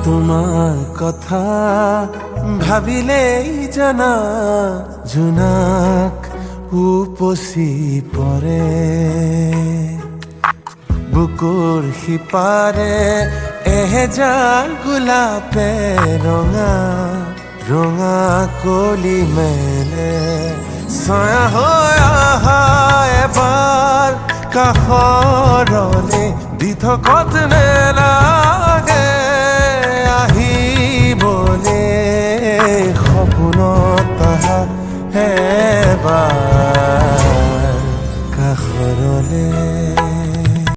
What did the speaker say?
তোমার কথা ভাবিলেই জানা জোনাক উপচি পৰে বুকুৰ সিপাৰে এহেজাৰ গোলাপে ৰঙা ৰঙা কলি মেলে ছায়া হৈ আহা এবাৰ কাষৰলে দি থকত নেলাগে আহিবলে সপোনত আহা এবাৰ